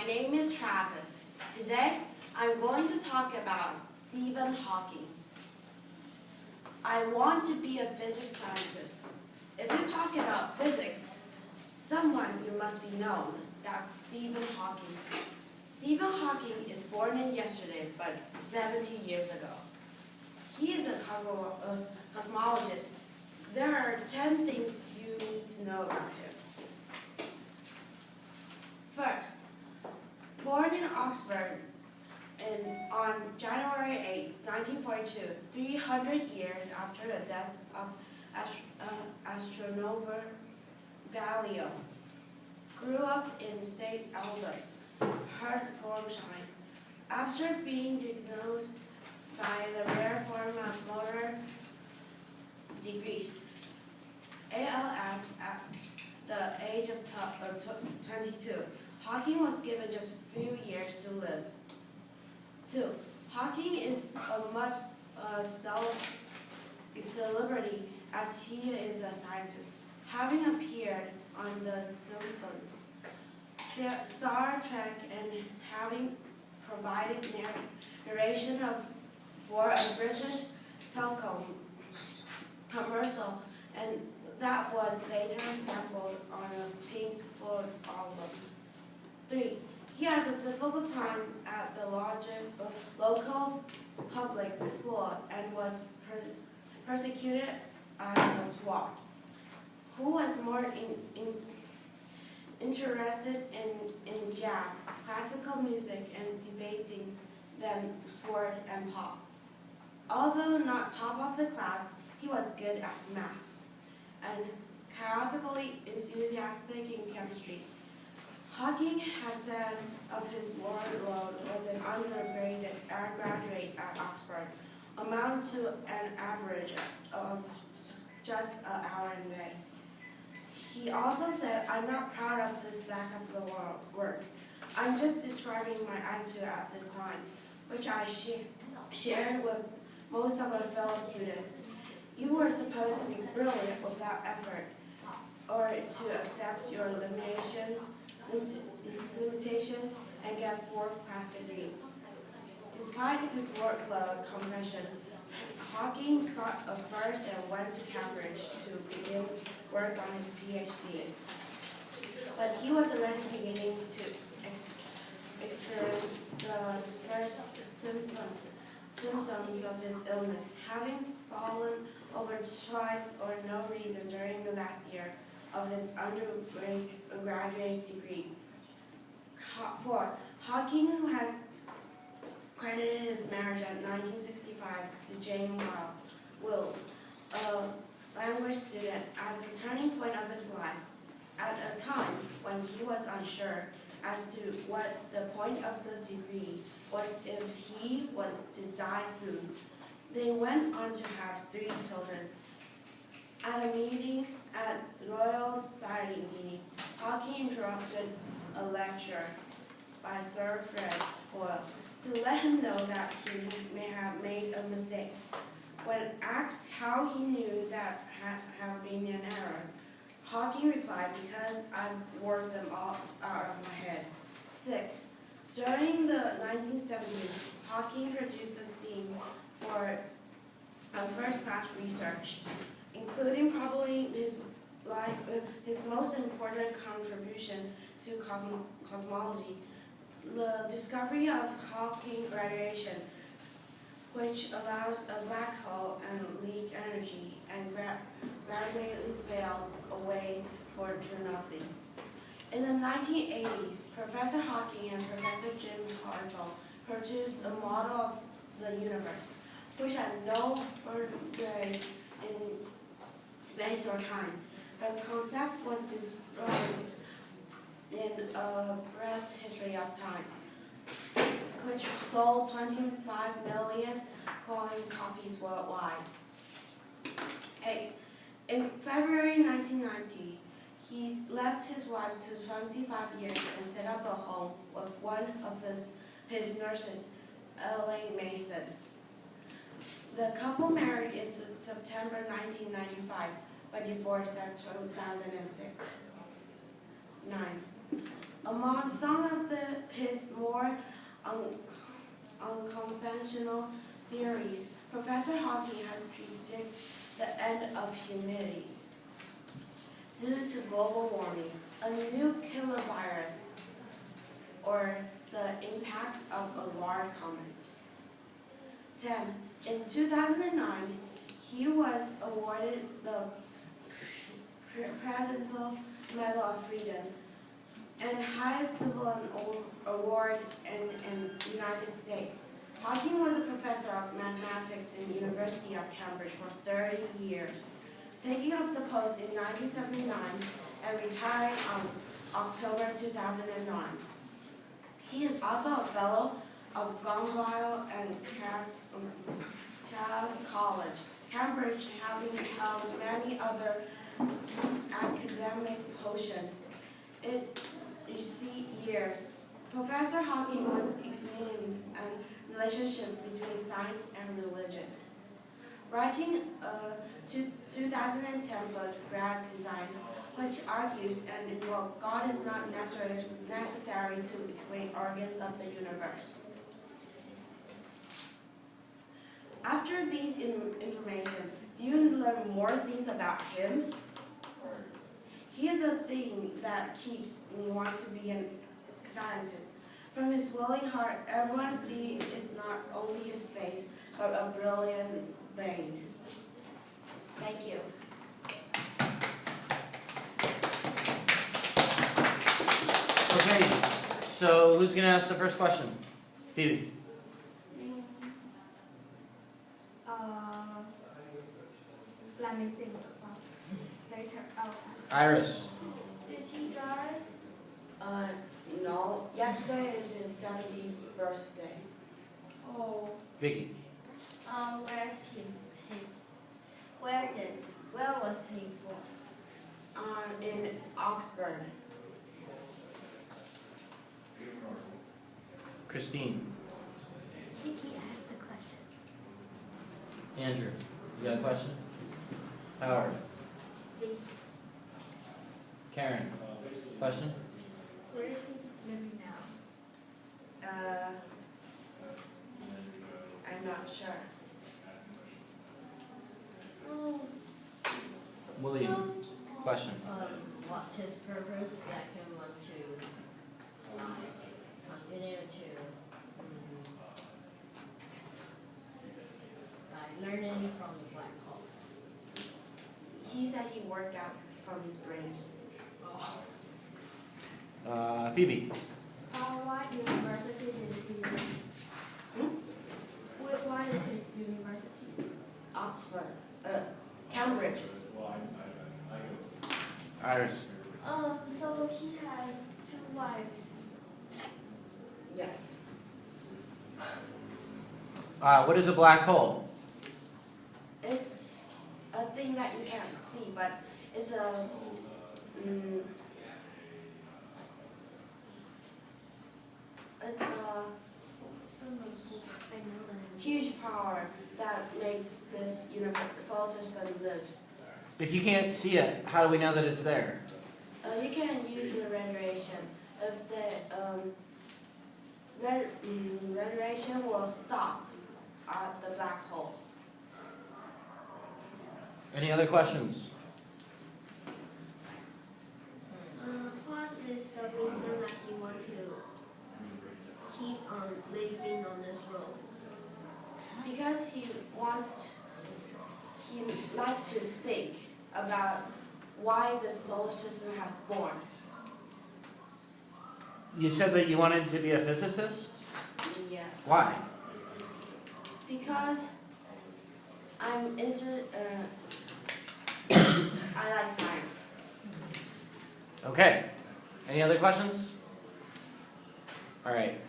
name is Travis. Today, I'm going to talk about Stephen Hawking. I want to be a physics scientist. If you talk about physics, someone you must be known. That's Stephen Hawking. Stephen Hawking is born in yesterday, but 70 years ago. He is a cosmologist. There are 10 things you need to know about him. First, born in Oxford on January 8, 1942, 300 years after the death of astronomer Galileo, grew up in St. Albans, Hertfordshire. After being diagnosed by the rare form of motor degrees, ALS, at the age of 22, Hawking was given just a few years to live. 2. Hawking is a much celebrity as he is a scientist, having appeared on The Simpsons, Star Trek, and having provided narration for a British telecom commercial, and that was later sampled on a Pink Floyd album. 3. He had a difficult time at the local public school and was persecuted as a swot, who was more interested in jazz, classical music, and debating than sport and pop. Although not top of the class, he was good at math and chaotically enthusiastic in chemistry. Hawking has said of his workload as an undergraduate at Oxford amount to an average of just an hour a day. He also said, "I'm not proud of this lack of the work. I'm just describing my attitude at this time, which I shared with most of our fellow students. You were supposed to be brilliant without effort, or to accept your limitations and get fourth-class degree." Despite his workload confession, Hawking got a first and went to Cambridge to begin work on his PhD. But he was already beginning to experience the first symptoms of his illness, having fallen over twice for no reason during the last year of his undergraduate degree. 4. Hawking, who has credited his marriage in 1965 to Jane Will, a language student, as a turning point of his life, at a time when he was unsure as to what the point of the degree was if he was to die soon. They went on to have 3 children. At a meeting at Royal Society meeting, Hawking interrupted a lecture by Sir Fred Hoyle to let him know that he may have made a mistake. When asked how he knew that had been an error, Hawking replied, "Because I've worked them all out of my head." 6. During the 1970s, Hawking produced a scheme for first-class research, including probably his most important contribution to cosmology, the discovery of Hawking radiation, which allows a black hole and leak energy and gradually fade away to nothing. In the 1980s, Professor Hawking and Professor Jim Hartle produced a model of the universe, which had no boundaries in space or time. The concept was described in A Brief History of Time, which sold 25 million copies worldwide. 8. In February 1990, he left his wife to 25 years and set up a home with one of his nurses, Elaine Mason. The couple married in September 1995, but divorced in 2006. 9. Among some of the his more unconventional theories, Professor Hawking has predicted the end of humanity due to global warming, a new killer virus, or the impact of a large comet. 10. In 2009, he was awarded the Presidential Medal of Freedom and highest civil award in the United States. Hawking was a professor of mathematics in the University of Cambridge for 30 years, taking up the post in 1979 and retiring on October 2009. He is also a fellow of Gonville and Charles College, Cambridge, having held many other academic positions in recent years. Professor Hawking was examining a relationship between science and religion. Writing a 2010 book, Grand Design, which argues and invokes God is not necessary to explain organs of the universe. After these information, do you learn more things about him? He is a thing that keeps me want to be a scientist. From his willing heart, everyone sees is not only his face, but a brilliant brain. Thank you. Okay, so who's gonna ask the first question? Phoebe. Let me think about later. Iris. Did he die? No. Yesterday is his 17th birthday. Oh. Vicky. Where was he born? In Oxford. Christine. Vicky asked the question. Andrew. You got a question? Howard. Karen. Question? Where is he living now? I'm not sure. William. Question? What's his purpose that him want to continue to learning from the black hole? He said he worked out from his brain. Phoebe. What university did he go? Why is his university? Oxford. Cambridge. Iris. So he has 2 wives. Yes. What is a black hole? It's a thing that you can't see, but it's a it's a huge power that makes this solar system lives. If you can't see it, how do we know that it's there? You can use the radiation. If the radiation will stop at the black hole. Any other questions? What is the reason that you want to keep on living on this road? Because he liked to think about why the solar system has born. You said that you wanted to be a physicist? Yeah. Why? Because I like science. Okay. Any other questions? All right.